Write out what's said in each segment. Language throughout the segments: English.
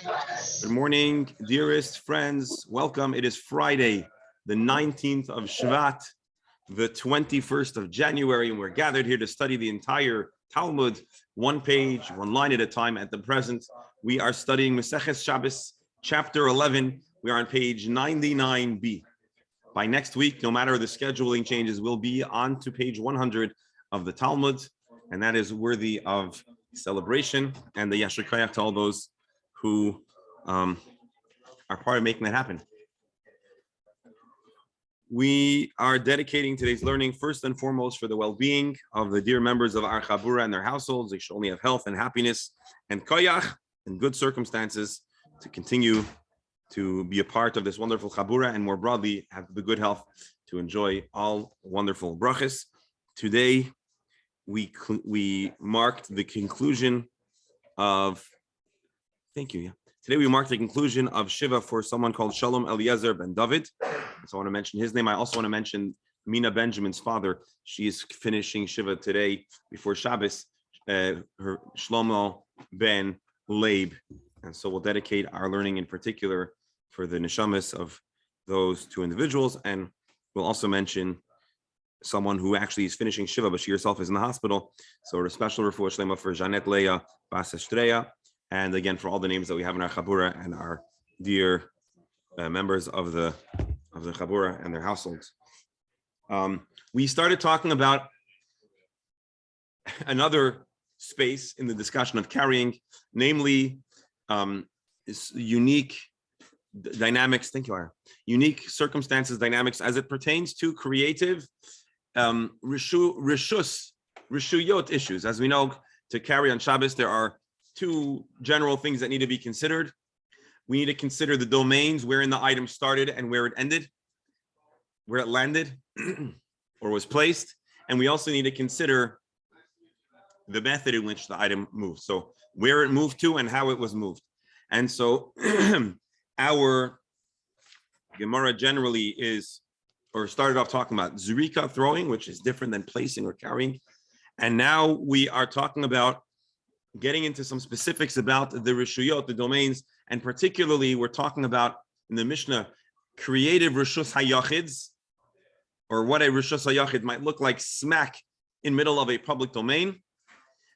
Good morning, dearest friends. Welcome. It is Friday, the 19th of Shvat, the 21st of January, and we're gathered here to study the entire Talmud, one page, one line at a time. At the present, we are studying Maseches Shabbos, chapter 11. We are on page 99b. By next week, no matter the scheduling changes, we'll be on to page 100 of the Talmud, and that is worthy of celebration and the Yashar Koyach to all those who are part of making that happen. We are dedicating today's learning first and foremost for the well-being of the dear members of our Chabura and their households. They should only have health and happiness and koyach and good circumstances to continue to be a part of this wonderful Chabura, and more broadly have the good health to enjoy all wonderful brachas. Today we marked the conclusion of Today we mark the conclusion of Shiva for someone called Shalom Eliezer ben David. So I want to mention his name. I also want to mention Mina Benjamin's father. She is finishing Shiva today before Shabbos, her Shlomo ben Leib. And so we'll dedicate our learning in particular for the neshamas of those two individuals. And we'll also mention someone who actually is finishing Shiva, but she herself is in the hospital. So a special refuah shlema for Janet Leah Bas Estreya. And again, for all the names that we have in our Chabura and our dear members of the Chabura and their households. We started talking about another space in the discussion of carrying, namely this unique dynamics, unique circumstances, dynamics as it pertains to creative reshuyot issues. As we know, to carry on Shabbos, there are two general things that need to be considered. We need to consider the domains wherein the item started and where it ended, where it landed or was placed. And we also need to consider the method in which the item moved. So where it moved to and how it was moved. And so our Gemara generally started off talking about zurika, throwing, which is different than placing or carrying. And now we are talking about getting into some specifics about the reshuyot, the domains, and particularly we're talking about in the Mishnah, creative reshus hayachids, or what a reshus hayachid might look like smack in middle of a public domain.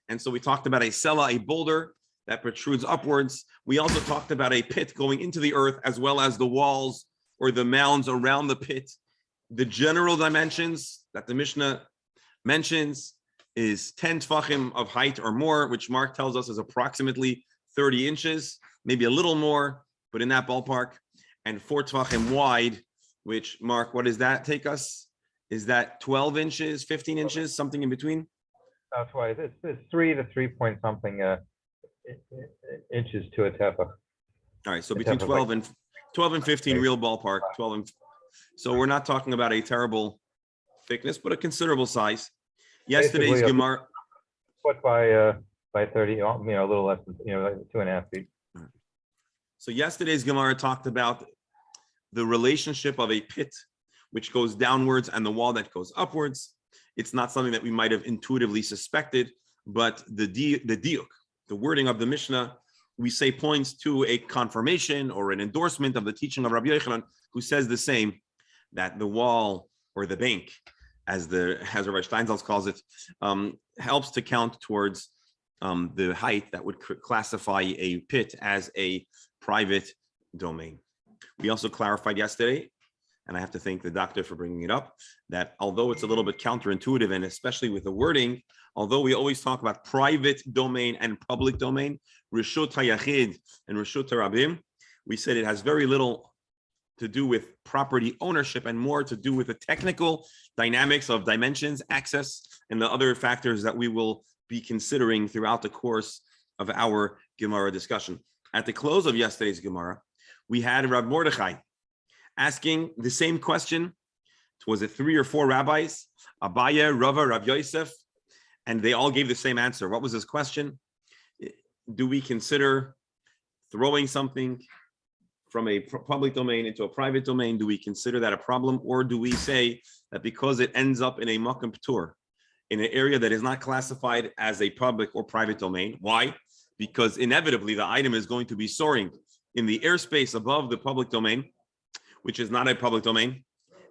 And so we talked about a sela, a boulder that protrudes upwards. We also talked about a pit going into the earth, as well as the walls or the mounds around the pit. The general dimensions that the Mishnah mentions is 10 tfachim of height or more, which Mark tells us is approximately 30 inches, maybe a little more, but in that ballpark, and 4 tfachim wide, which, Mark, what does that take us? Is that 12 inches, 15 inches, something in between? That's why it's 3 to 3 point something inches to a tefach. All right, so between 12 and 15, real ballpark, 12 and so we're not talking about a terrible thickness, but a considerable size. Yesterday's Gemara foot by 30, a little less than 2.5 feet. So yesterday's Gemara talked about the relationship of a pit which goes downwards and the wall that goes upwards. It's not something that we might have intuitively suspected, but the diuk, the wording of the Mishnah, we say points to a confirmation or an endorsement of the teaching of Rabbi Yochanan, who says the same, that the wall or the bank, as Rabbi Steinsaltz calls it, helps to count towards the height that would classify a pit as a private domain. We also clarified yesterday, and I have to thank the doctor for bringing it up, that although it's a little bit counterintuitive, and especially with the wording, although we always talk about private domain and public domain, Reshut HaYachid and Reshut HaRabim, we said it has very little to do with property ownership and more to do with the technical dynamics of dimensions, access, and the other factors that we will be considering throughout the course of our Gemara discussion. At the close of yesterday's Gemara, we had Rab Mordechai asking the same question. Was it 3 or 4 rabbis, Abaya, Rava, Rav Yosef, and they all gave the same answer. What was his question? Do we consider throwing something from a public domain into a private domain? Do we consider that a problem, or do we say that because it ends up in a makom ptur, in an area that is not classified as a public or private domain? Why? because inevitably the item is going to be soaring in the airspace above the public domain, which is not a public domain,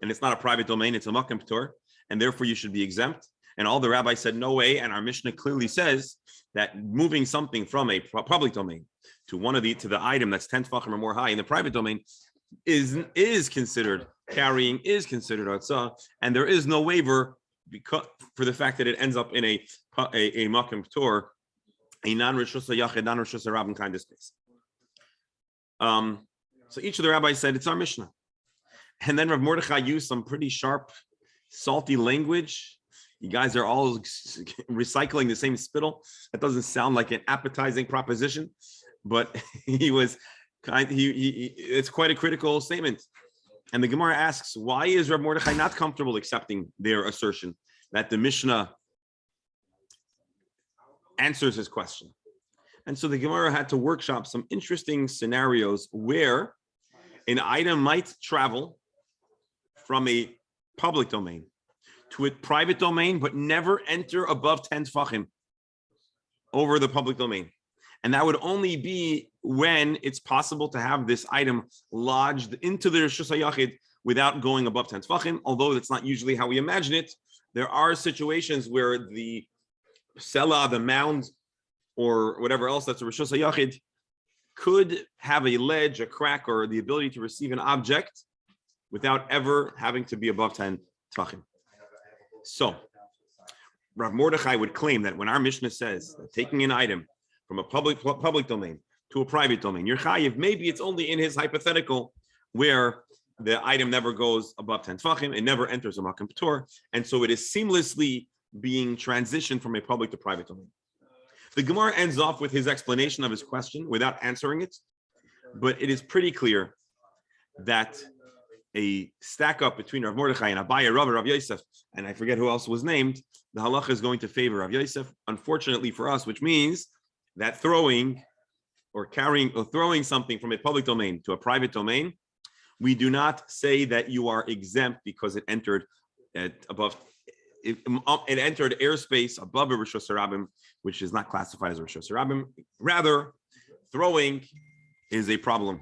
and it's not a private domain, it's a makom p'tur, and therefore you should be exempt. And all the rabbis said, no way, and our Mishnah clearly says that moving something from a public domain to the item that's 10 tefachim or more high in the private domain is considered carrying, is considered atzah, and there is no waiver because for the fact that it ends up in a makom p'tur, a non-rishus yachid, non-rishus rabbin kind of space. So each of the rabbis said it's our Mishnah, and then Rav Mordechai used some pretty sharp, salty language. You guys are all recycling the same spittle. That doesn't sound like an appetizing proposition, but it's quite a critical statement. And the Gemara asks, why is Rav Mordechai not comfortable accepting their assertion that the Mishnah answers his question? And so the Gemara had to workshop some interesting scenarios where an item might travel from a public domain to a private domain, but never enter above 10 tefachim over the public domain. And that would only be when it's possible to have this item lodged into the Rishus HaYachid without going above 10 tefachim, although that's not usually how we imagine it. There are situations where the Sela, the mound, or whatever else that's a Rishus HaYachid, could have a ledge, a crack, or the ability to receive an object without ever having to be above 10 tefachim. So, Rav Mordechai would claim that when our Mishnah says that taking an item from a public domain to a private domain, you're chayiv, maybe it's only in his hypothetical where the item never goes above 10 tefachim, it never enters a makom p'tur, and so it is seamlessly being transitioned from a public to private domain. The Gemara ends off with his explanation of his question without answering it, but it is pretty clear that a stack up between Rav Mordechai and Abaye, Rav Yosef, and I forget who else was named, the halacha is going to favor Rav Yosef, unfortunately for us, which means that throwing something from a public domain to a private domain, we do not say that you are exempt because it entered it entered airspace above a Rishus Harabim, which is not classified as a Rishus Harabim. Rather, throwing is a problem,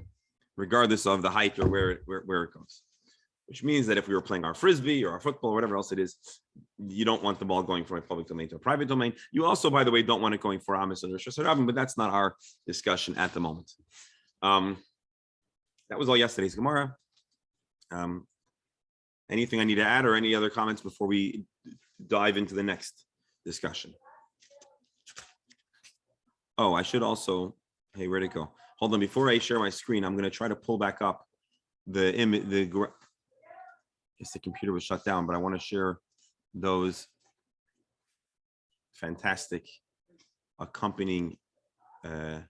regardless of the height or where it goes. Which means that if we were playing our frisbee or our football or whatever else it is, you don't want the ball going from a public domain to a private domain. You also, by the way, don't want it going for Amos and Rishus Harabim, but that's not our discussion at the moment. That was all yesterday's Gemara. Anything I need to add or any other comments before we dive into the next discussion? Oh, I should also, hey, where'd it go? Hold on, before I share my screen, I'm going to try to pull back up the image. Yes, the computer was shut down, but I want to share those fantastic accompanying. Here,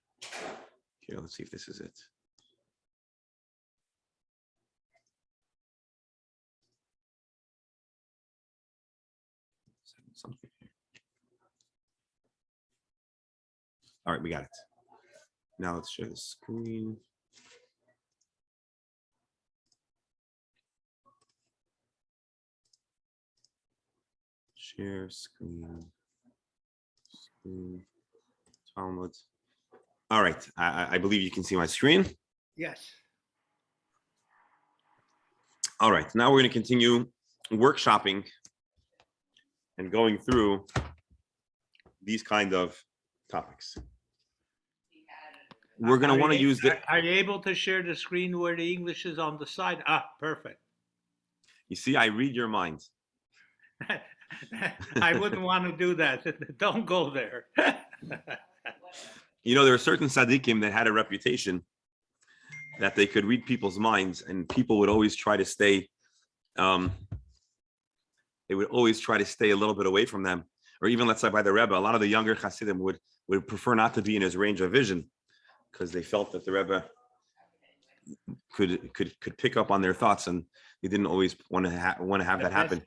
let's see if this is it. Something here. All right, we got it. Now let's share the screen. Share screen. Talmud. All right, I believe you can see my screen. Yes. All right, now we're going to continue workshopping and going through these kind of topics. We're going to want to use the. Are you able to share the screen where the English is on the side? Ah, perfect. You see, I read your mind. I wouldn't want to do that. Don't go there. You know, there are certain tzaddikim that had a reputation that they could read people's minds, and people would always try to stay. They would always try to stay a little bit away from them, or even, let's say, by the Rebbe. A lot of the younger Hasidim would prefer not to be in his range of vision because they felt that the Rebbe could pick up on their thoughts, and they didn't always want to have that happen.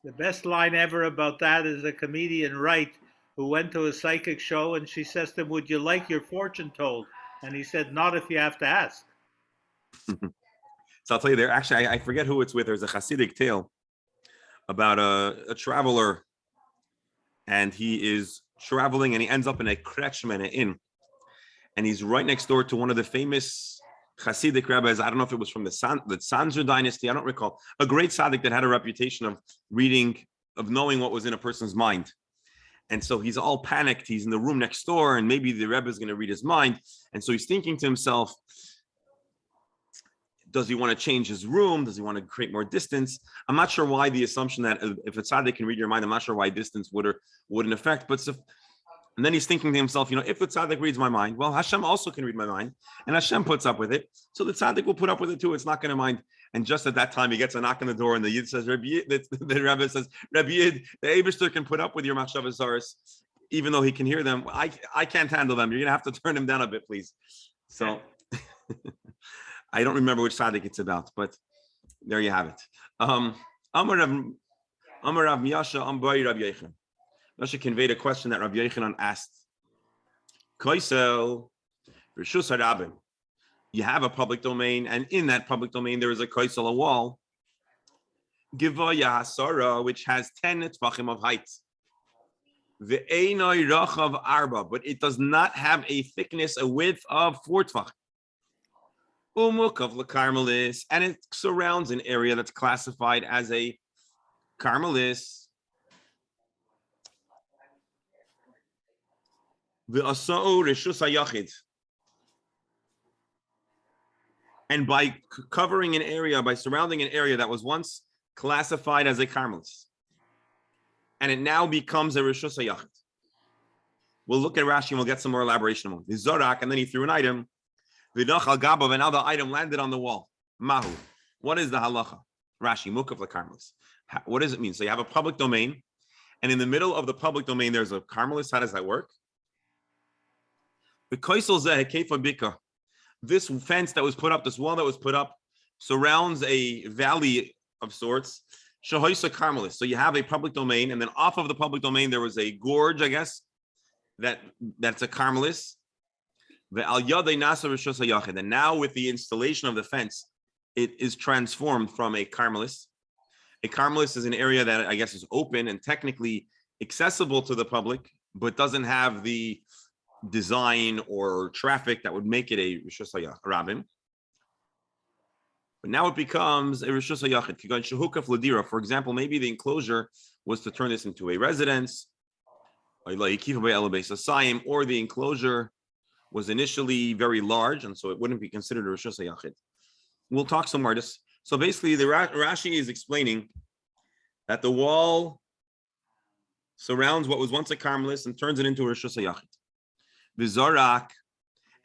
The best line ever about that is a comedian, Wright, who went to a psychic show, and she says to him, "Would you like your fortune told?" And he said, "Not if you have to ask." So I'll tell you, there actually, I forget who it's with. There's a Hasidic tale about a traveler, and he is traveling, and he ends up in a kretschman, an inn, and he's right next door to one of the famous Hasidic rabbis. I don't know if it was from the Sanzer dynasty. I don't recall. A great tzaddik that had a reputation of knowing what was in a person's mind. And so he's all panicked. He's in the room next door, and maybe the Rebbe is going to read his mind. And so he's thinking to himself, does he want to change his room? Does he want to create more distance? I'm not sure why the assumption that if a tzaddik can read your mind, I'm not sure why distance would or wouldn't affect. But and then he's thinking to himself, if the tzaddik reads my mind, well, Hashem also can read my mind, and Hashem puts up with it. So the tzaddik will put up with it too. It's not going to mind. And just at that time, he gets a knock on the door, and the Yid says, the Rebbe says, Rabbi Yid, the Eibishter can put up with your machshavas zaros, even though he can hear them. I can't handle them. You're going to have to turn them down a bit, please. So I don't remember which tzaddik it's about, but there you have it. Amar Rav Miyasha Ambai Rabbi Yechon. Moshe conveyed a question that Rabbi Yechanan asked. Koisel, Rishus HaRabim. You have a public domain, and in that public domain, there is a koisel, a wall. Givaya Hasara, which has 10 tefachim of height. Ve'enoi rachav arba, but it does not have a thickness, a width of 4 tefachim. Umukav lekarmelis, and it surrounds an area that's classified as a karmelis. And by covering an area, by surrounding an area that was once classified as a karmelis, and it now becomes a reshus hayachid. We'll look at Rashi and we'll get some more elaboration on the zorak, and then he threw an item. V'nach al gabav, and now the item landed on the wall. Mahu. What is the halacha? Rashi, mukav lekarmelis. What does it mean? So you have a public domain, and in the middle of the public domain, there's a karmelis. How does that work? This fence that was put up, this wall that was put up, surrounds a valley of sorts. Shahoisa karmelis. So you have a public domain, and then off of the public domain there was a gorge, I guess. That's a karmelis. And now with the installation of the fence, it is transformed from a karmelis. A karmelis is an area that I guess is open and technically accessible to the public, but doesn't have the design or traffic that would make it a reshus hayachid. But now it becomes a reshus hayachid. For example, maybe the enclosure was to turn this into a residence, or the enclosure was initially very large, and so it wouldn't be considered a reshus hayachid. We'll talk some more. So basically, the Rashi is explaining that the wall surrounds what was once a karmelis and turns it into a reshus hayachid. Vizorak,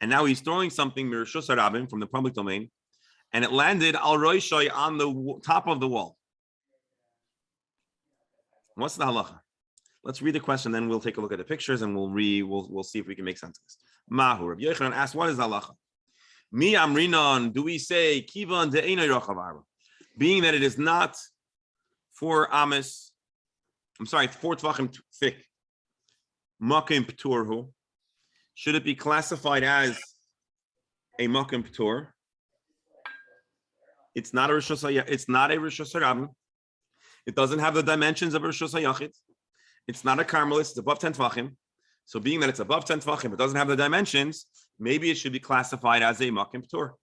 and now he's throwing something mirshus harabim from the public domain, and it landed al roishoy on the top of the wall. What's the halacha? Let's read the question, then we'll take a look at the pictures and we'll see if we can make sense of this. Mahu, Rabbi Yochanan asked, what is the halacha? Mi amrinon, do we say kivan de'enoi rochav arba? Being that it is not 4 tvachim thick, makim p'turhu. Should it be classified as a makom p'tur? It's not a reshus harabim. It doesn't have the dimensions of a reshus hayachid. It's not a karmelis. It's above 10 tvachim. So being that it's above 10 tvachim, it doesn't have the dimensions. Maybe it should be classified as a makom p'tur.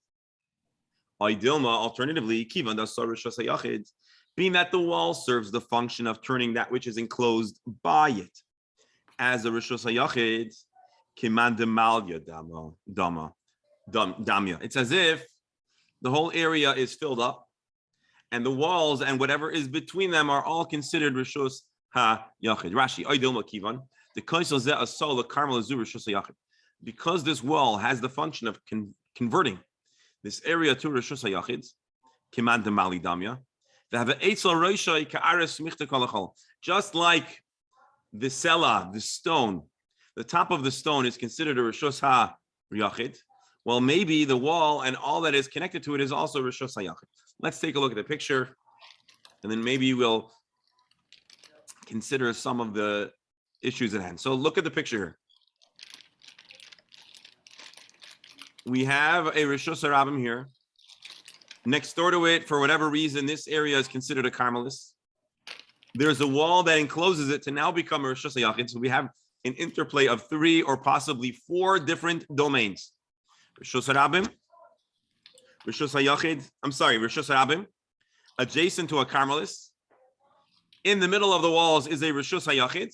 Alternatively, kivan dasar reshus hayachid, being that the wall serves the function of turning that which is enclosed by it as a reshus hayachid. It's as if the whole area is filled up, and the walls and whatever is between them are all considered reshus hayachid. Rashi, the koisel zeh asol the karmel azu reshus hayachid, because this wall has the function of converting this area to reshus hayachid. Kiman demali damya. They have an eitzel roishay ka'ares michta kolachol. Just like the sela, the stone. The top of the stone is considered a reshus hayachid. Well, maybe the wall and all that is connected to it is also reshus hayachid. Let's take a look at the picture, and then maybe we'll consider some of the issues at hand. So look at the picture here. We have a reshus harabim here. Next door to it, for whatever reason, this area is considered a karmelis. There's a wall that encloses it to now become a reshus hayachid. So we have an interplay of 3 or possibly 4 different domains. Rishus Harabim, Rishus Hayachid, Rishus Harabim, adjacent to a Carmelis. In the middle of the walls is a Rishus Hayachid.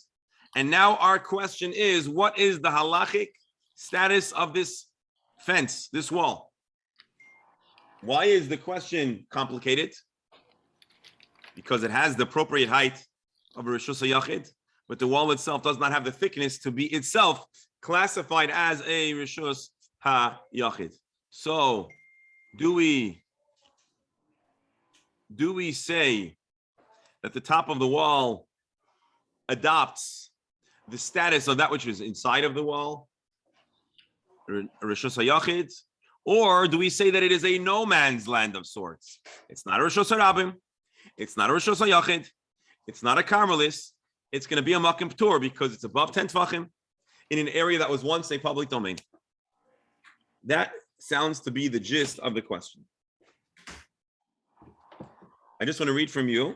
And now our question is, what is the halachic status of this fence, this wall? Why is the question complicated? Because it has the appropriate height of a Rishus Hayachid, but the wall itself does not have the thickness to be itself classified as a Rishus HaYachid. So, do we say that the top of the wall adopts the status of that which is inside of the wall, Rishus HaYachid, or do we say that it is a no man's land of sorts? It's not a Rishus Harabim, it's not a Rishus HaYachid, it's not a Carmelis, it's going to be a Makom P'tur because it's above 10 Tvachim in an area that was once a public domain. That sounds to be the gist of the question. I just want to read from you.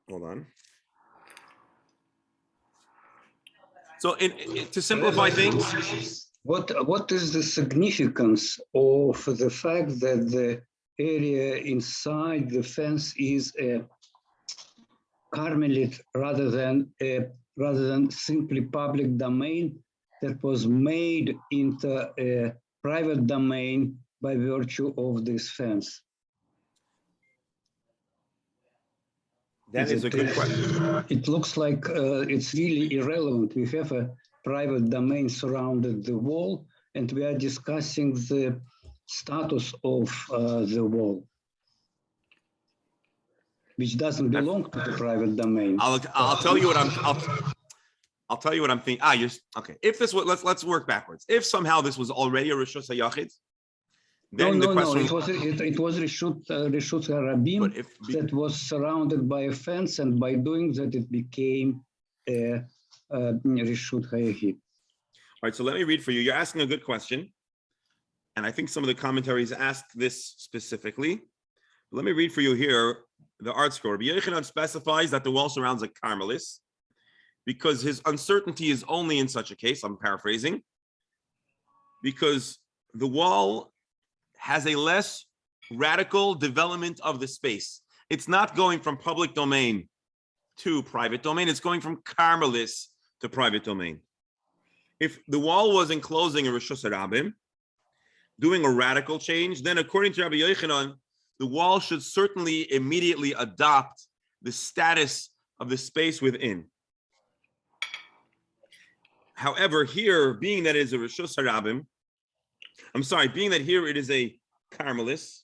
Hold on. So to simplify things, what is the significance of the fact that the area inside the fence is a Carmelite rather than simply public domain that was made into a private domain by virtue of this fence? that is a good question. It looks like it's really irrelevant. We have a private domain surrounded the wall, and we are discussing the status of the wall, which doesn't belong to the private domain. I'll tell you what I'll tell you what I'm thinking. Okay. If this was, let's work backwards. If somehow this was already a Rishus HaYachid, then the question. It was Rishut Harabim that was surrounded by a fence, and by doing that, it became a Rishut HaYachid. All right, so let me read for you. You're asking a good question, and I think some of the commentaries ask this specifically. Let me read for you here the art score. Rabbi Yochanan specifies that the wall surrounds a Carmelis because his uncertainty is only in such a case, I'm paraphrasing, because the wall has a less radical development of the space. It's not going from public domain to private domain. It's going from Carmelis to private domain. If the wall was enclosing a Rishus Harabim, doing a radical change, then according to Rabbi Yochanan, the wall should certainly immediately adopt the status of the space within. However, here, being that it is a Rishus Harabim, being that here it is a Carmelis,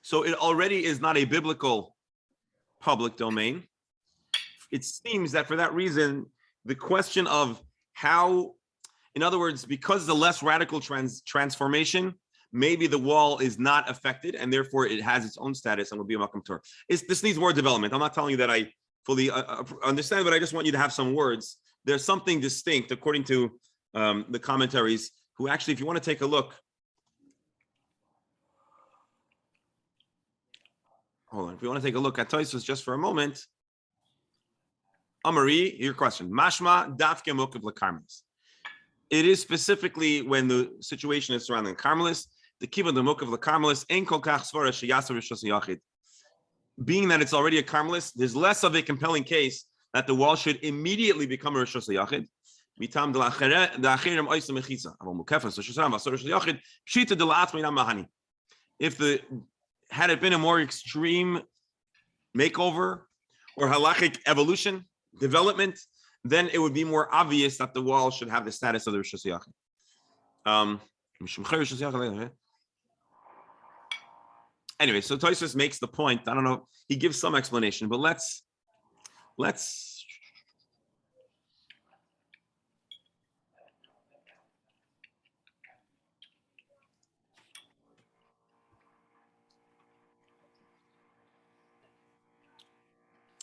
so it already is not a biblical public domain. It seems that for that reason, the question of how, in other words, because the less radical transformation, maybe the wall is not affected, and therefore it has its own status and will be a Makom P'tur. This needs more development. I'm not telling you that I fully understand, but I just want you to have some words. There's something distinct, according to the commentaries, who actually, if you want to take a look, hold on. If you want to take a look at Tosfos just for a moment, Amari, your question. Mashma dafke mokav lekarmelis. It is specifically when the situation is surrounding Carmelis. The kibbutz the mokav lekarmelis ein kol kach svara sheyasa rishus hayachid. Being that it's already a Carmelis, there's less of a compelling case that the wall should immediately become a Rishus HaYachid. Mitam de la'acherem oisa mechitza. Aval mukefas rishus haram v'asor Rishus HaYachid pshita de la'atzmi nam mahani. Had it been a more extreme makeover or halachic evolution, development, then it would be more obvious that the wall should have the status of the Rishus HaYachid. Anyway, so Tosfos makes the point. I don't know. He gives some explanation, but let's.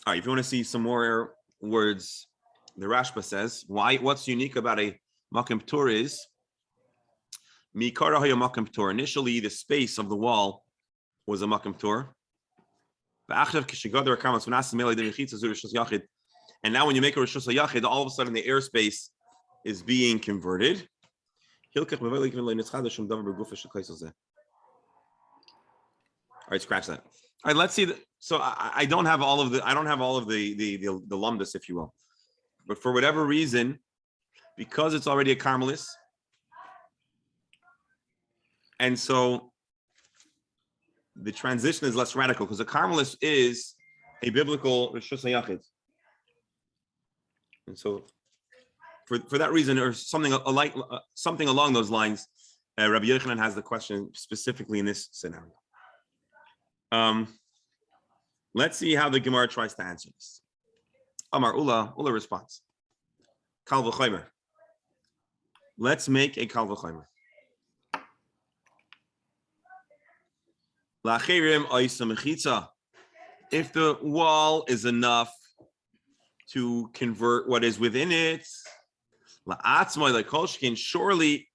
All right. If you want to see some more words, The Rashba says, what's unique about a Makom Ptur is, Mikara Haya Makom Ptur. Initially, the space of the wall was a Makom Ptur. And now when you make a Rishus HaYachid, all of a sudden the airspace is being converted. All right, scratch that. All right, let's see. So I don't have all of the lumdus, if you will. But for whatever reason, because it's already a Carmelis, and so the transition is less radical because a Carmelis is a biblical Rishus HaYachid. And so for that reason, or something along those lines, Rabbi Yochanan has the question specifically in this scenario. Let's see how the Gemara tries to answer this. Amar Ula responds. Kal v'chomer. Let's make a kal v'chomer. Lacherim oisa mechitza. If the wall is enough to convert what is within it, la'atzmai lekolshkin, surely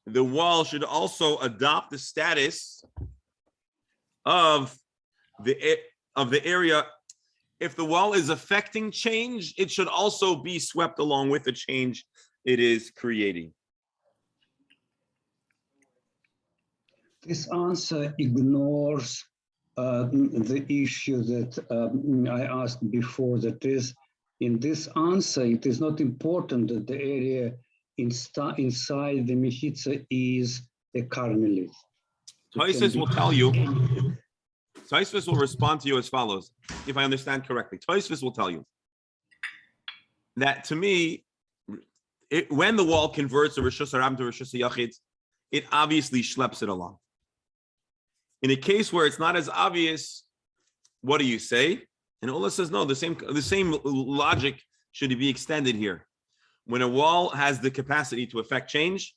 the wall should also adopt the status of the area. If the wall is affecting change, it should also be swept along with the change it is creating. This answer ignores the issue that I asked before, that is, in this answer, it is not important that the area inside the Mechitza is a Carmelit. Tosfos will tell you, Tosfos will respond to you as follows, if I understand correctly. Tosfos will tell you that, to me, when the wall converts a Rishus HaRabim to Rishus HaYachid, it obviously schleps it along. In a case where it's not as obvious, what do you say? And Ola says, no, the same logic should be extended here. When a wall has the capacity to affect change,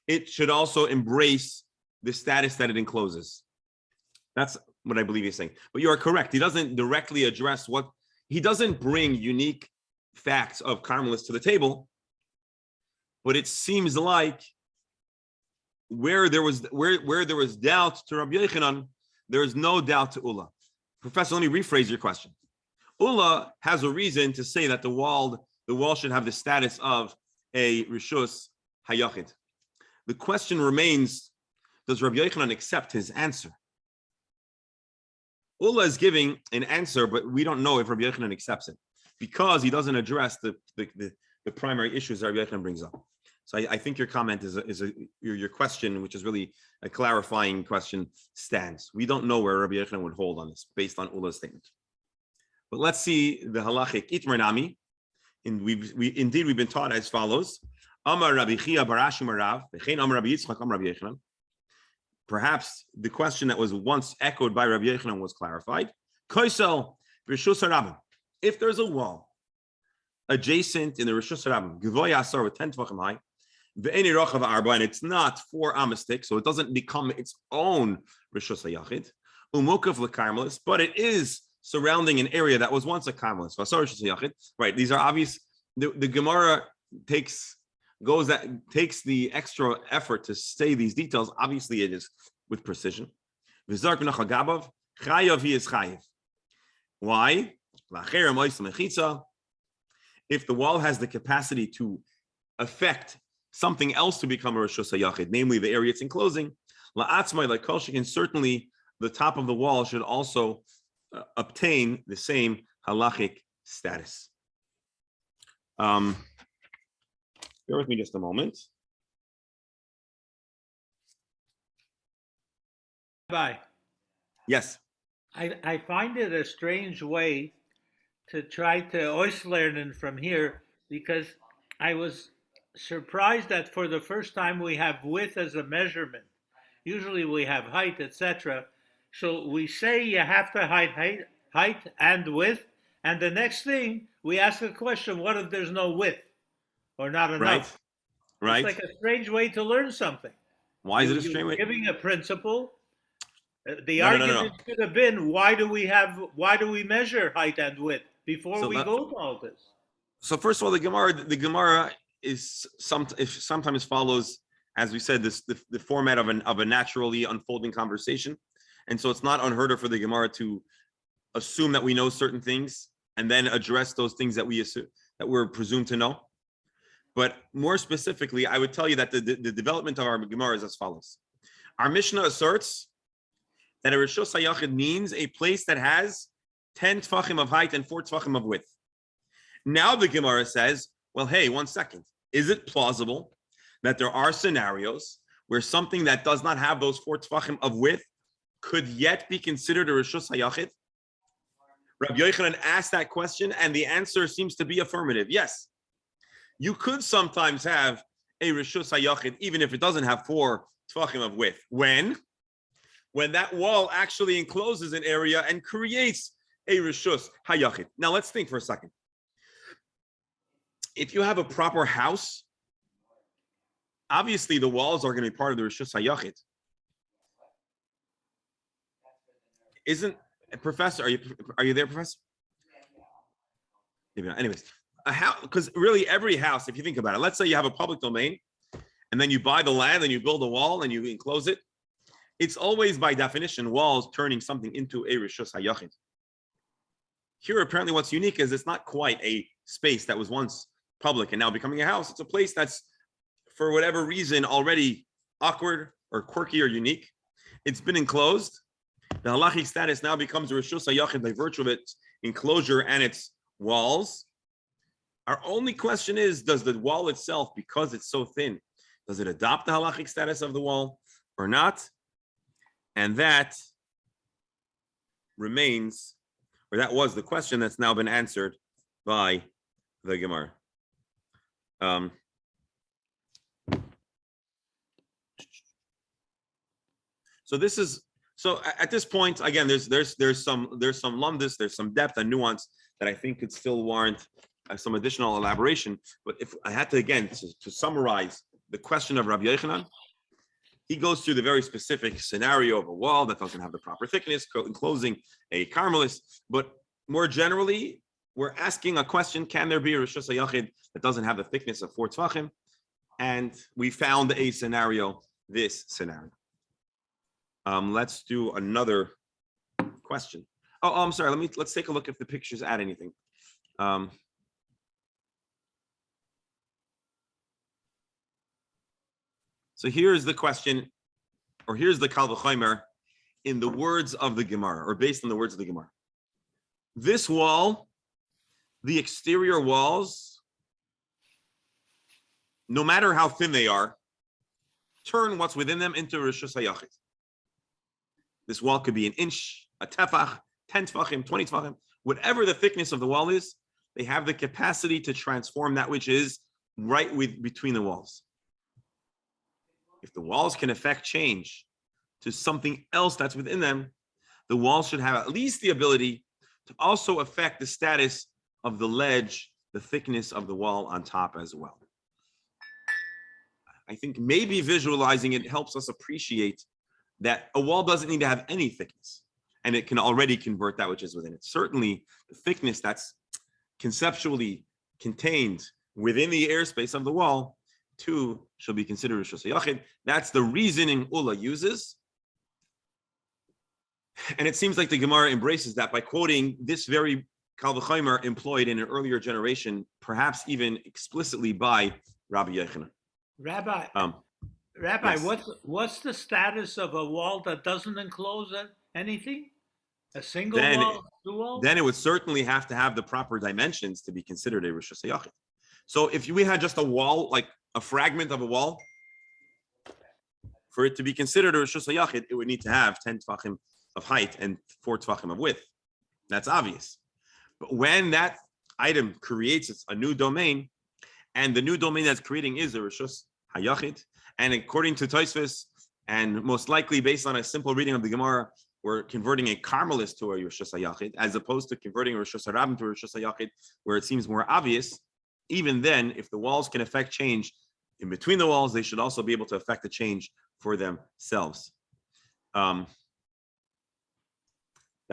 it should also embrace the status that it encloses. That's what I believe he's saying. But you are correct. He doesn't directly address he doesn't bring unique facts of Carmelis to the table, but it seems like where there was doubt to Rabbi Yochanan, there is no doubt to Ula. Professor, let me rephrase your question. Ula has a reason to say that the wall should have the status of a Rishus HaYachid. The question remains, does Rabbi Yochanan accept his answer? Ula is giving an answer, but we don't know if Rabbi Yochanan accepts it because he doesn't address the primary issues Rabbi Yochanan brings up. So I think your comment your question, which is really a clarifying question, stands. We don't know where Rabbi Yochanan would hold on this based on Ula's statement. But let's see the halachic itmer nami. And we've been taught as follows: Amar Rabbi Chia Barashi Marav, V'chein Amar Rabbi Yitzchak Amar Rabbi Yochanan. Perhaps the question that was once echoed by Rabbi Yochanan was clarified. Koisel Rishus HaRabim. If there's a wall adjacent in the Rishus HaRabim, Gvoya Asar with 10 tvachim high, Ve'eni Rochav Arba, and it's not 4 amastik, so it doesn't become its own Rishus HaYachid, Umukav LeKarmelis, but it is surrounding an area that was once a Carmelis. Vasar Rishus HaYachid. Right, these are obvious. The Gemara takes the extra effort to say these details. Obviously, it is with precision. V'zark Menach Agabav, Chayav he is Chayav. Why? If the wall has the capacity to affect something else to become a Rishus HaYachid, namely the area it's enclosing, la'atzmai like kolshikin, certainly the top of the wall should also obtain the same halachic status. Bear with me just a moment. Bye. Yes. I find it a strange way to try to Oislernen from here, because I was surprised that for the first time we have width as a measurement. Usually we have height, etc. So we say you have to height and width, and the next thing we ask a question: what if there's no width or not enough? Right. It's like a strange way to learn something. Why is it a strange way? Giving a principle. The argument should have been: why do we measure height and width before we go to all this? So first of all, the Gemara is sometimes follows, as we said, the format of a naturally unfolding conversation, and so it's not unheard of for the Gemara to assume that we know certain things and then address those things that we assume that we're presumed to know. But more specifically, I would tell you that the development of our Gemara is as follows. Our Mishnah asserts that a Rishus HaYachid means a place that has 10 tfachim of height and 4 tfachim of width. Now the Gemara says, well, hey, 1 second. Is it plausible that there are scenarios where something that does not have those 4 tfachim of width could yet be considered a Rishus HaYachid? Rabbi Yochanan asked that question, and the answer seems to be affirmative. Yes, you could sometimes have a Rishus HaYachid, even if it doesn't have 4 tfachim of width. When that wall actually encloses an area and creates a Rishus HaYachid. Now let's think for a second. If you have a proper house, obviously the walls are going to be part of the Rishus HaYachid. Isn't Professor? Are you there, Professor? Maybe not. Anyways, a house, because really every house, if you think about it, let's say you have a public domain, and then you buy the land and you build a wall and you enclose it. It's always by definition walls turning something into a Rishus HaYachid. Here, apparently, what's unique is it's not quite a space that was once public and now becoming a house. It's a place that's, for whatever reason, already awkward or quirky or unique. It's been enclosed. The halachic status now becomes a Rishus HaYachid by virtue of its enclosure and its walls. Our only question is, does the wall itself, because it's so thin, does it adopt the halachic status of the wall or not? And that remains, or that was the question that's now been answered by the Gemara. So this is, so at this point, again, there's some lumdus, there's some depth and nuance that I think could still warrant some additional elaboration. But if I had to, again, to summarize the question of Rabbi Yochanan, he goes through the very specific scenario of a wall that doesn't have the proper thickness, enclosing a Carmelis. But more generally, we're asking a question: can there be a Rishus HaYachid that doesn't have the thickness of 4 tfachim? And we found a scenario, this scenario. Let's do another question. Oh, I'm sorry. Let's take a look if the pictures add anything. So here's the question, or here's the Kal V'chomer in the words of the Gemara, or based on the words of the Gemara. This wall, the exterior walls, no matter how thin they are, turn what's within them into Rishus HaYachid. This wall could be an inch, a tefach, 10 tefachim, 20 tefachim, whatever the thickness of the wall is, they have the capacity to transform that which is right between the walls. If the walls can affect change to something else that's within them, the walls should have at least the ability to also affect the status of the ledge, the thickness of the wall on top as well. I think maybe visualizing it helps us appreciate that a wall doesn't need to have any thickness, and it can already convert that which is within it. Certainly, the thickness that's conceptually contained within the airspace of the wall too shall be considered Rishus HaYachid. That's the reasoning Ula uses. And it seems like the Gemara embraces that by quoting this very Kal V'chomer employed in an earlier generation, perhaps even explicitly by Rabbi Yochanan. Rabbi, yes. what's the status of a wall that doesn't enclose anything? A single Then, wall, 2 walls? Then it would certainly have to have the proper dimensions to be considered a Rishus HaYachid. So if we had just a wall, like a fragment of a wall, for it to be considered a Rishus HaYachid, it would need to have 10 tefachim of height and 4 tefachim of width. That's obvious. But when that item creates a new domain, and the new domain that's creating is a Rishus HaYachid, and according to Tosfos, and most likely based on a simple reading of the Gemara, we're converting a Carmelis to a Rishus HaYachid, as opposed to converting a Rishus HaRabim to a Rishus HaYachid, where it seems more obvious. Even then, if the walls can affect change in between the walls, they should also be able to affect the change for themselves. That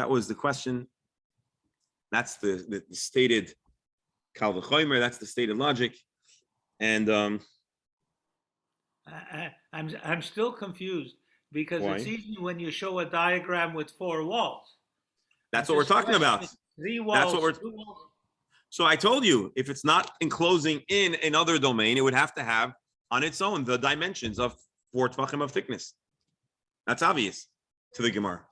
was the question. That's the stated Kal v'chomer, that's the stated logic. And I'm still confused because why? it's easy when you show a diagram with 4 walls. That's what we're talking about. 3 That's walls, what we're. 2 walls. So I told you, if it's not enclosing in another domain, it would have to have on its own the dimensions of 4 tvachim of thickness. That's obvious to the Gemara.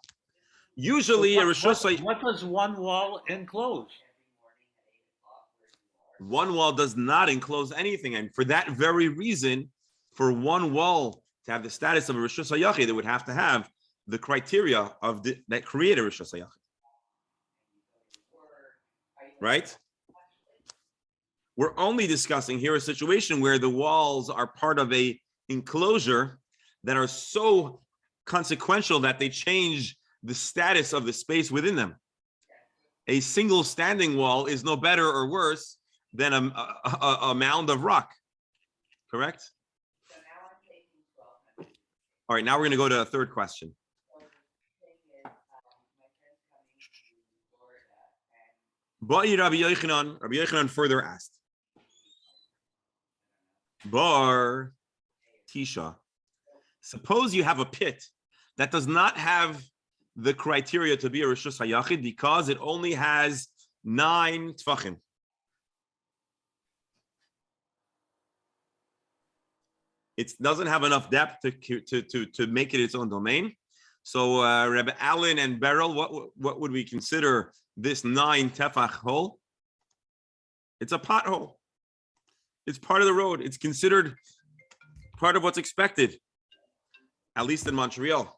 Usually, So a rishus. what does 1 wall enclose? One wall does not enclose anything, and for that very reason, for one wall to have the status of a rishus hayachid, it would have to have the criteria of that create a rishus hayachid. Right? We're only discussing here a situation where the walls are part of a enclosure that are so consequential that they change the status of the space within them. A single standing wall is no better or worse than a mound of rock. Correct? All right, now we're going to go to a third question. Rabbi Yochanan further asked, Bar Tisha, suppose you have a pit that does not have the criteria to be a Rishus HaYachid because it only has 9 Tvachim. It doesn't have enough depth to make it its own domain. So Rabbi Allen and Beryl, what would we consider this 9 tefach hole? It's a pothole. It's part of the road. It's considered part of what's expected, at least in Montreal.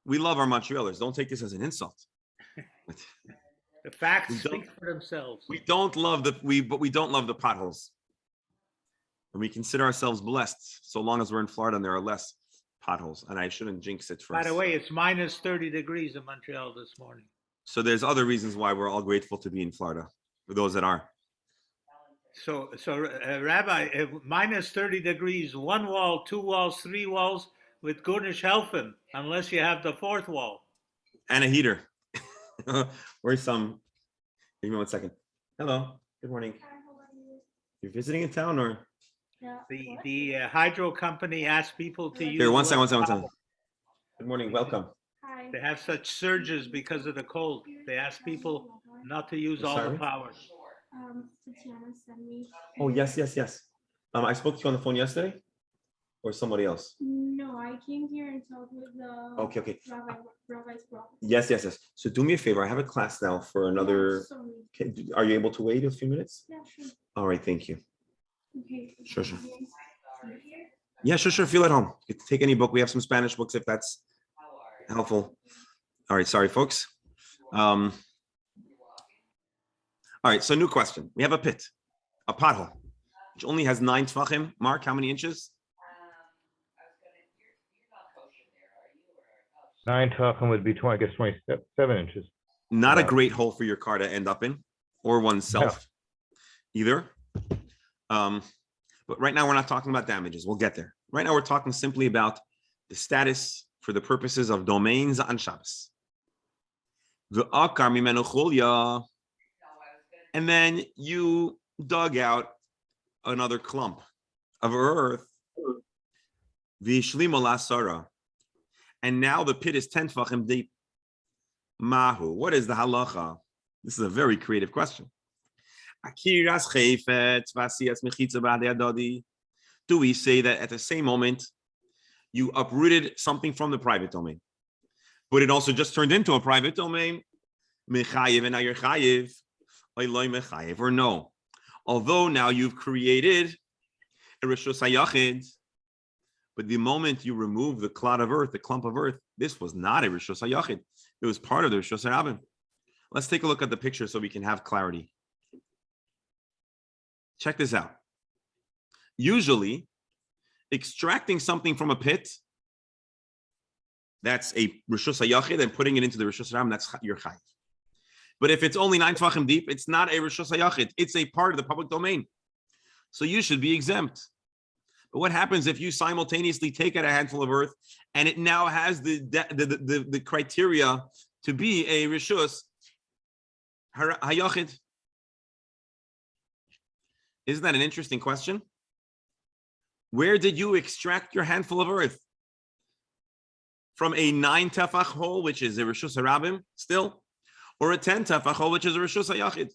We love our Montrealers. Don't take this as an insult. The facts speak for themselves. We don't love we don't love the potholes. And we consider ourselves blessed so long as we're in Florida and there are less potholes. And I shouldn't jinx it for us. By the way, it's minus 30 degrees in Montreal this morning. So there's other reasons why we're all grateful to be in Florida, for those that are. So Rabbi, minus 30 degrees, 1 wall, 2 walls, 3 walls with Gurnish helfen, unless you have the 4th wall. And a heater. Or some, give me 1 second. Hello, good morning. You're visiting in town or? The hydro company asked people to use. Here, one second. Good morning, welcome. Hi. They have such surges because of the cold. They ask people not to use all the power. Tatiana sent me. Oh, yes. I spoke to you on the phone yesterday or somebody else? No, I came here and talked with the Okay. rabbi's brother. Yes. So do me a favor. I have a class now for another. Sorry. Okay, are you able to wait a few minutes? Yeah, sure. All right, thank you. Okay. Sure. Yeah, sure. Feel at home. You can take any book. We have some Spanish books if that's helpful. All right, sorry, folks. All right, so new question. We have a pit, a pothole, which only has 9 tefachim. Mark, how many inches? 9 tefachim would be 27 inches. Not a great hole for your car to end up in, or oneself either. But right now we're not talking about damages. We'll get there. Right now we're talking simply about the status for the purposes of domains on Shabbos. And then you dug out another clump of earth. And now the pit is 10 tefachim deep. Mahu. What is the halacha? This is a very creative question. Do we say that at the same moment you uprooted something from the private domain, but it also just turned into a private domain? Mechayev, and now you're chayev, or no? Although now you've created a rishus hayachid, but the moment you remove the clod of earth, the clump of earth, this was not a rishus hayachid. It was part of the rishus hayabim. Let's take a look at the picture so we can have clarity. Check this out. Usually, extracting something from a pit, that's a rishus hayachid, and putting it into the rishus hayabim, that's your chayiv. But if it's only 9 tefachim deep, it's not a rishus hayachid. It's a part of the public domain. So you should be exempt. But what happens if you simultaneously take out a handful of earth and it now has the criteria to be a rishus hayachid? Isn't that an interesting question? Where did you extract your handful of earth? From a 9 tefach hole, which is a Rishus HaRabim still, or a 10 tefach hole, which is a Rishus HaYachid?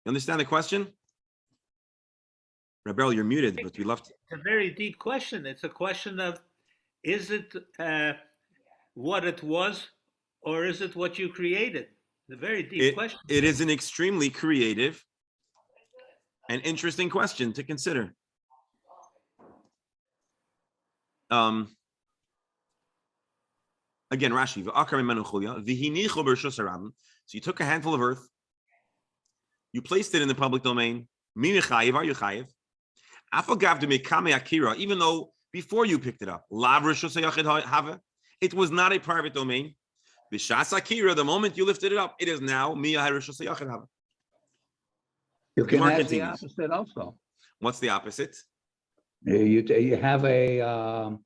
You understand the question? Rebel, you're muted, but we love to. It's a very deep question. It's a question of, is it what it was, or is it what you created? It's a very deep question. It is an extremely creative and interesting question to consider. Again, Rashi. So you took a handful of earth, you placed it in the public domain. Are you chayiv? Even though before you picked it up, it was not a private domain. The moment you lifted it up, it is now You can ask the opposite also. What's the opposite? You have a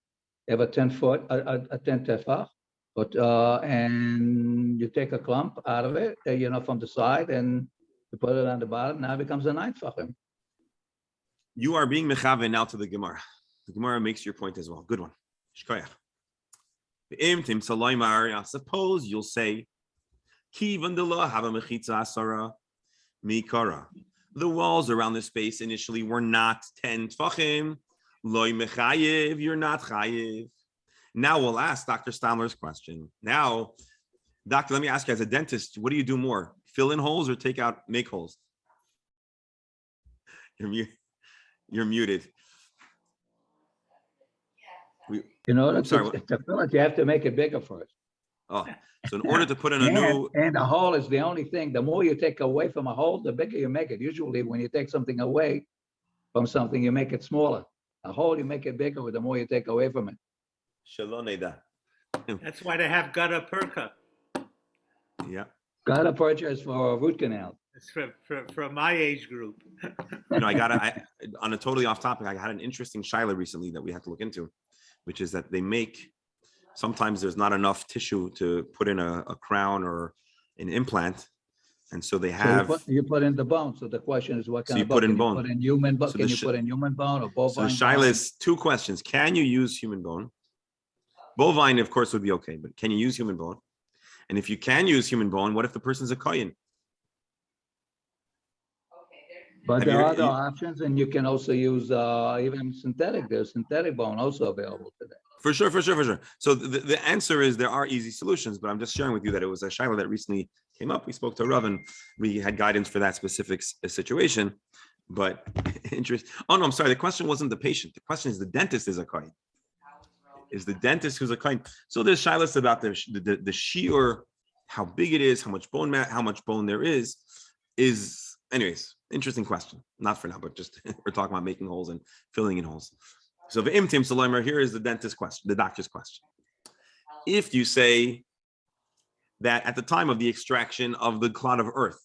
10-foot, a 10 tefach, but and you take a clump out of it, from the side, and you put it on the bottom. Now it becomes a 9 tefachim. You are being mechaven now to the Gemara. The Gemara makes your point as well. Good one. Shkoyach. Suppose you'll say, the walls around the space initially were not 10 tfachim. Loy mechayev, you're not chayev. Now we'll ask Dr. Stamler's question. Now, doctor, let me ask you, as a dentist, what do you do more? Fill in holes or make holes? You're muted. To fill it, you have to make it bigger first. Oh, so in order to put in a and the hole is the only thing. The more you take away from a hole, the bigger you make it. Usually when you take something away from something, you make it smaller. A hole, you make it bigger the more you take away from it. That's why they have gutta percha. Yeah. Gutta percha is for a root canal. It's from my age group. I on a totally off topic, I had an interesting shaila recently that we had to look into, which is that sometimes there's not enough tissue to put in a crown or an implant. And so they have. So you put in the bone. So the question is, what kind of bone? Put in bone. Put in human bone. Can you put in human bone or bovine? So shaila is 2 questions. Can you use human bone? Bovine, of course, would be okay, but can you use human bone? And if you can use human bone, what if the person's a kohen? But there are other options, and you can also use even synthetic. There's synthetic bone also available today. For sure. So the answer is there are easy solutions, but I'm just sharing with you that it was a shaila that recently came up. We spoke to Rav and we had guidance for that specific situation. But I'm sorry. The question wasn't the patient. The question is the dentist is a kohen. Is the dentist who's a kohen? So there's shilas about the shiur, how big it is, how much bone there is. Anyways, interesting question. Not for now, but just we're talking about making holes and filling in holes. So the imtim salamer, here is the dentist question, the doctor's question. If you say that at the time of the extraction of the clot of earth,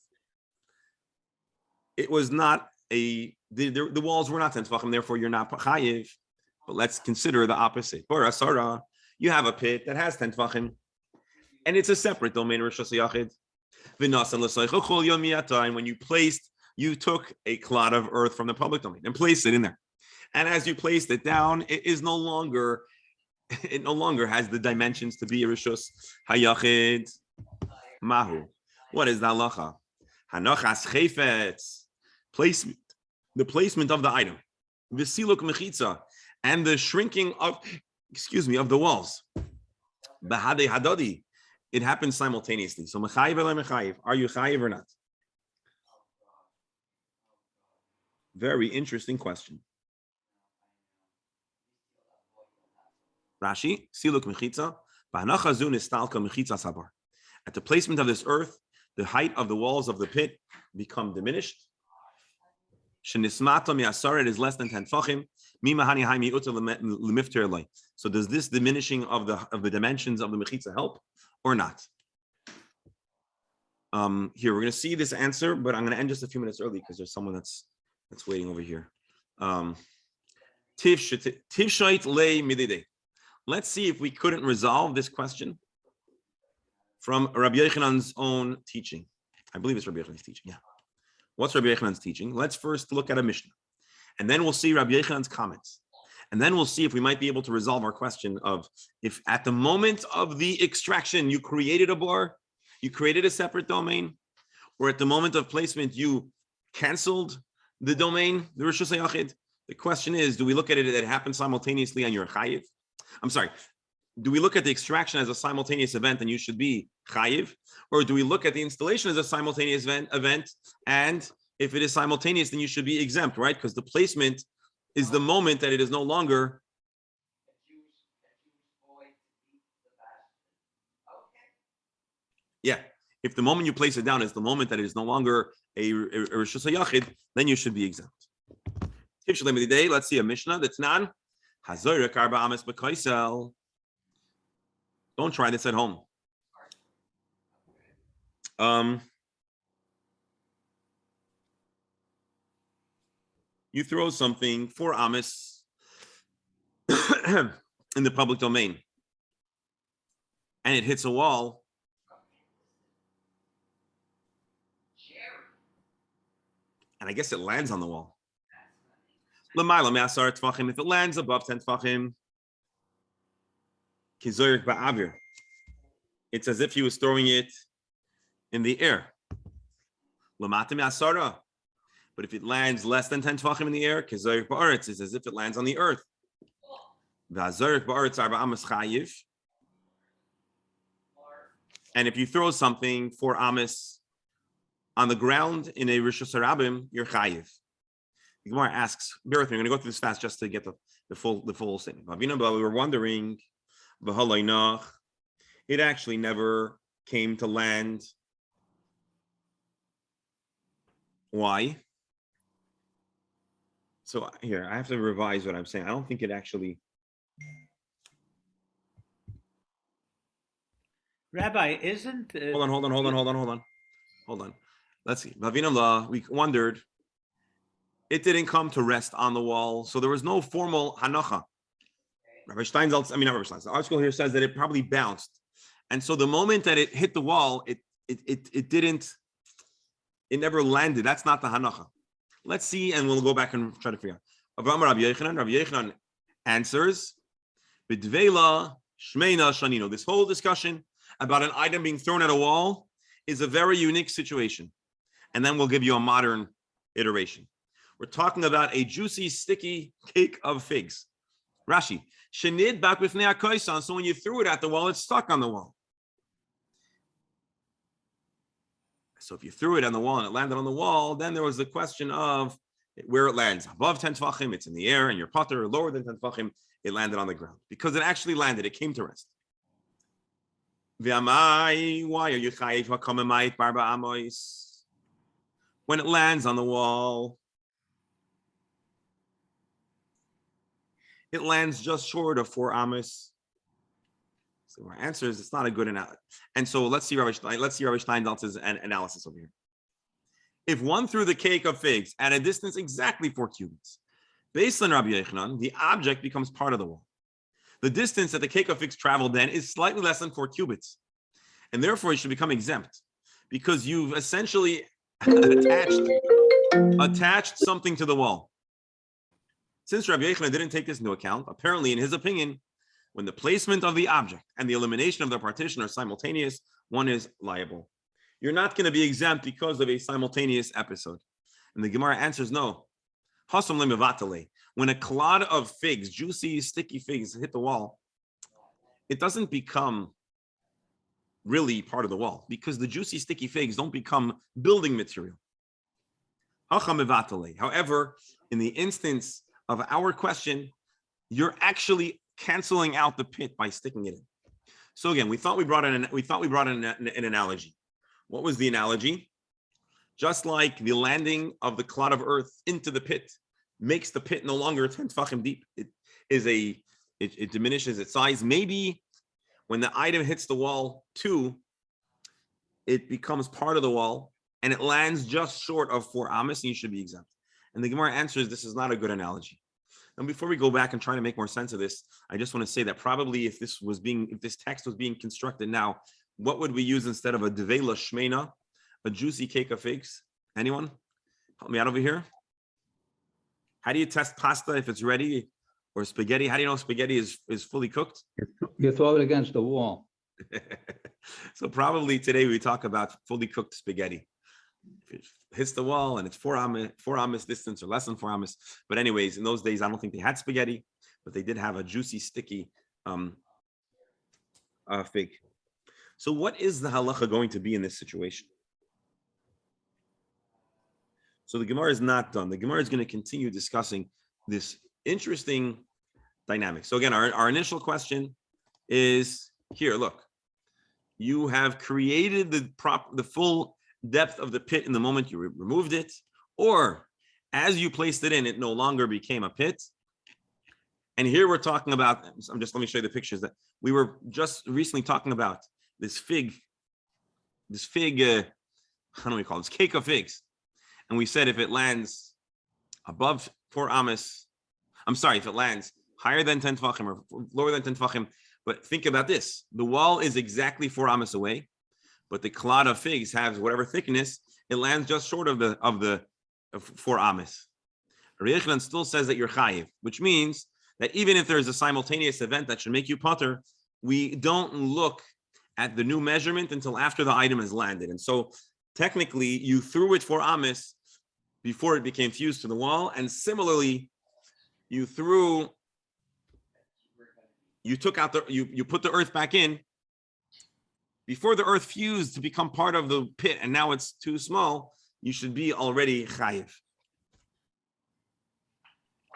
it was not the walls were not 10 tefachim, therefore you're not chayiv. But let's consider the opposite. You have a pit that has 10 tefachim, and it's a separate domain Rishus HaYachid. And when you took a clot of earth from the public domain and placed it in there. And as you placed it down, it no longer has the dimensions to be a Rishus HaYachid. Mahu. What is the halacha? Hanochas chayfetz. Placement. The placement of the item. V'siluk mechitza. And the shrinking of the walls. Bahadei hadadi. It happens simultaneously. So mechayiv or mechayiv? Are you chayiv or not? Very interesting question. Rashi, siluk mechitza, b'hanacha zu nistalka mechitza sabar. At the placement of this earth, the height of the walls of the pit become diminished. Shenismata mi'asar, it is less than 10 tefachim. Mimahani hai mi'uta lemifter eloi. So does this diminishing of the dimensions of the mechitza help or not? Here we're going to see this answer, but I'm going to end just a few minutes early because there's someone that's waiting over here. Tivshait lei mididei. Let's see if we couldn't resolve this question from Rabbi Yochanan's own teaching. I believe it's Rabbi Yochanan's teaching. Yeah. What's Rabbi Yechanan's teaching? Let's first look at a Mishnah. And then we'll see Rabbi Yechanan's comments. And then we'll see if we might be able to resolve our question of if at the moment of the extraction, you created a bar, you created a separate domain, or at the moment of placement, you canceled the domain, the Rishus HaYachid. The question is, do we look at it that it happened simultaneously and you're chayiv? I'm sorry. Do we look at the extraction as a simultaneous event and you should be chayiv? Or do we look at the installation as a simultaneous event and if it is simultaneous, then you should be exempt, right? Because the placement is the moment that it is no longer. Yeah. If the moment you place it down is the moment that it is no longer a Rishus HaYachid, then you should be exempt. Let's see a Mishnah that's nan. Don't try this at home. You throw something 4 amas in the public domain and it hits a wall. And I guess it lands on the wall. If it lands above 10 tfachim, it's as if he was throwing it in the air. But if it lands less than 10 tfachim in the air, it's as if it lands on the earth. And if you throw something 4 amas on the ground in a Rishus HaRabim, you're chayiv. The Gemara asks, bear with me, I'm going to go through this fast just to get the full statement. We were wondering, it actually never came to land. Why? So here, I have to revise what I'm saying. I don't think it actually. Rabbi, isn't Hold on. Let's see. We wondered. It didn't come to rest on the wall, so there was no formal hanacha. Rabbi Steinsaltz, not Rabbi Steinsaltz. The article here says that it probably bounced, and so the moment that it hit the wall, it never landed. That's not the hanacha. Let's see, and we'll go back and try to figure out. Rabbi Yochanan answers, B'dveila shmeina shanino. This whole discussion about an item being thrown at a wall is a very unique situation. And then we'll give you a modern iteration. We're talking about a juicy, sticky cake of figs. Rashi, shenid bak b'fnei hakosan. So when you threw it at the wall, it's stuck on the wall. So if you threw it on the wall and it landed on the wall, then there was the question of where it lands. Above 10 tefachim, it's in the air, and your potter, lower than 10 tefachim, it landed on the ground. Because it actually landed, it came to rest. V'amai, why are you chayiv hakamemayit barba amois? When it lands on the wall, it lands just short of 4 amos. So our answer is it's not a good analogy. And so let's see Rabbi Steinsaltz's analysis over here. If one threw the cake of figs at a distance exactly 4 cubits, based on Rabbi Yochanan, the object becomes part of the wall. The distance that the cake of figs traveled then is slightly less than 4 cubits. And therefore it should become exempt because you've essentially attached something to the wall. Since Rabbi Yochanan didn't take this into account, apparently in his opinion, when the placement of the object and the elimination of the partition are simultaneous, one is liable. You're not going to be exempt because of a simultaneous episode. And the Gemara answers no. When a clod of figs, juicy, sticky figs hit the wall, it doesn't become really part of the wall because the juicy, sticky figs don't become building material. However, in the instance of our question, you're actually canceling out the pit by sticking it in. So again, we thought we brought in an analogy. What was the analogy? Just like the landing of the clod of earth into the pit makes the pit no longer 10 tefachim deep. It diminishes its size. Maybe when the item hits the wall too, it becomes part of the wall and it lands just short of 4 amos and you should be exempt. And the Gemara answers this is not a good analogy. And before we go back and try to make more sense of this, I just want to say that probably if this text was being constructed now, what would we use instead of a devela shmeina, a juicy cake of figs? Anyone? Help me out over here. How do you test pasta if it's ready, or spaghetti? How do you know spaghetti is fully cooked? You throw it against the wall. So probably today we talk about fully cooked spaghetti. If it hits the wall and it's 4 amas distance or less than 4 amas. But anyways, in those days, I don't think they had spaghetti, but they did have a juicy, sticky fig. So what is the halacha going to be in this situation? So the Gemara is not done. The Gemara is going to continue discussing this interesting dynamic. So again, our initial question is here, look, you have created the full depth of the pit in the moment you removed it, or as you placed it in, it no longer became a pit. And here we're talking about, let me show you the pictures that we were just recently talking about, this fig, how do we call it? This cake of figs. And we said if it lands above 4 amas, if it lands higher than 10 tefachim or lower than 10 tefachim, but think about this, the wall is exactly 4 amas away, but the clod of figs has whatever thickness, it lands just short of the 4 amas. Rechlan still says that you're chayiv, which means that even if there's a simultaneous event that should make you potter, we don't look at the new measurement until after the item has landed. And so technically you threw it 4 amas before it became fused to the wall. And similarly, you put the earth back in before the earth fused to become part of the pit, and now it's too small, you should be already chayiv.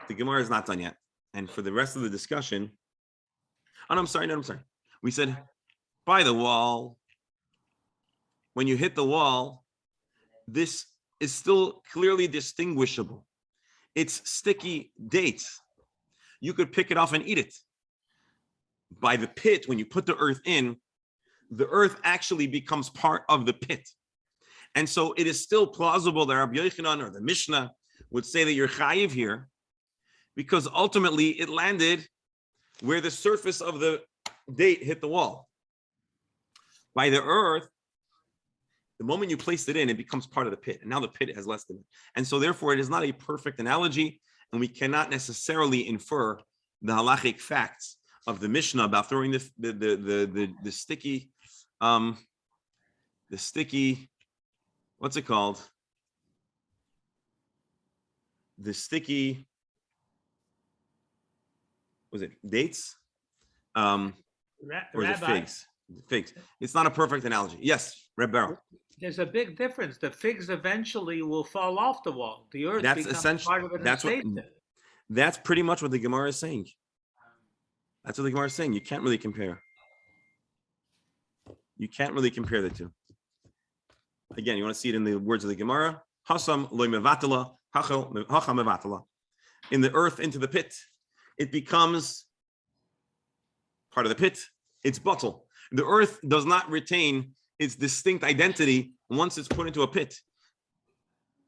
The Gemara is not done yet. And for the rest of the discussion, I'm sorry. We said, by the wall, when you hit the wall, this is still clearly distinguishable. It's sticky dates. You could pick it off and eat it. By the pit, when you put the earth in, the earth actually becomes part of the pit. And so it is still plausible that Rabbi Yochanan or the Mishnah would say that you're chayiv here, because ultimately it landed where the surface of the date hit the wall. By the earth, the moment you placed it in, it becomes part of the pit. And now the pit has less than it. And so therefore it is not a perfect analogy, and we cannot necessarily infer the halachic facts of the Mishnah about throwing the sticky, what's it called? The sticky, was it dates? Or is it figs? Figs. It's not a perfect analogy. Yes, Reb Barrow. There's a big difference. The figs eventually will fall off the wall. The earth becomes part of it. That's pretty much what the Gemara is saying. That's what the Gemara is saying. You can't really compare. You can't really compare the two. Again, you want to see it in the words of the Gemara. Hasam loy mevatala, hachel mevatala. In the earth, into the pit, it becomes part of the pit. It's bottle. The earth does not retain its distinct identity once it's put into a pit.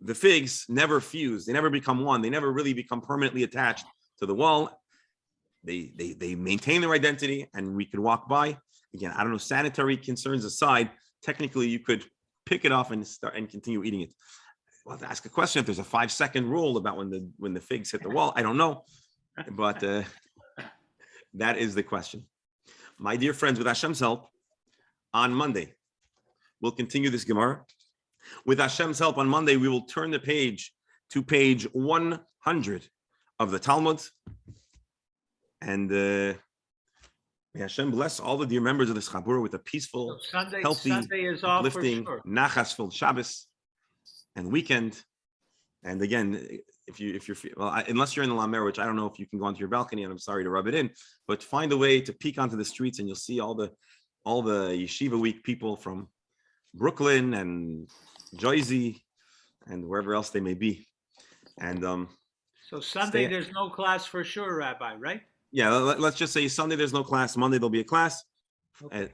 The figs never fuse. They never become one. They never really become permanently attached to the wall. They maintain their identity, and we could walk by. Again, I don't know, sanitary concerns aside, technically you could pick it off and start and continue eating it. We'll have to ask a question if there's a 5-second rule about when the figs hit the wall. I don't know, but that is the question. My dear friends, with Hashem's help, on Monday, we'll continue this Gemara. With Hashem's help, on Monday, we will turn the page to page 100 of the Talmud. And may Hashem bless all the dear members of this Chabura with a peaceful, healthy, uplifting, nachas-filled Shabbos and weekend. And again, unless you're in the Lamer, which I don't know if you can go onto your balcony, and I'm sorry to rub it in, but find a way to peek onto the streets, and you'll see all the Yeshiva Week people from Brooklyn and Jersey and wherever else they may be. And so Sunday there's no class for sure, Rabbi, right? Yeah, let's just say Sunday there's no class. Monday there'll be a class. Okay.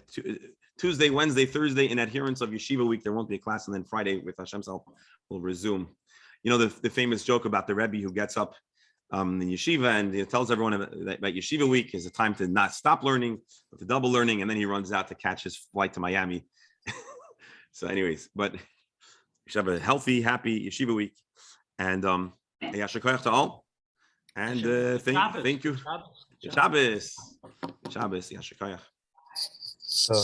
Tuesday, Wednesday, Thursday, in adherence of Yeshiva Week, there won't be a class, and then Friday, with Hashem's help, we'll resume. You know, the famous joke about the Rebbe who gets up in Yeshiva and he tells everyone that Yeshiva Week is a time to not stop learning, but to double learning, and then he runs out to catch his flight to Miami. So anyways, but you should have a healthy, happy Yeshiva Week. And yasher koach to all. And thank you. Shabbos. Shabbos. Shabbos. Yasher koach. So.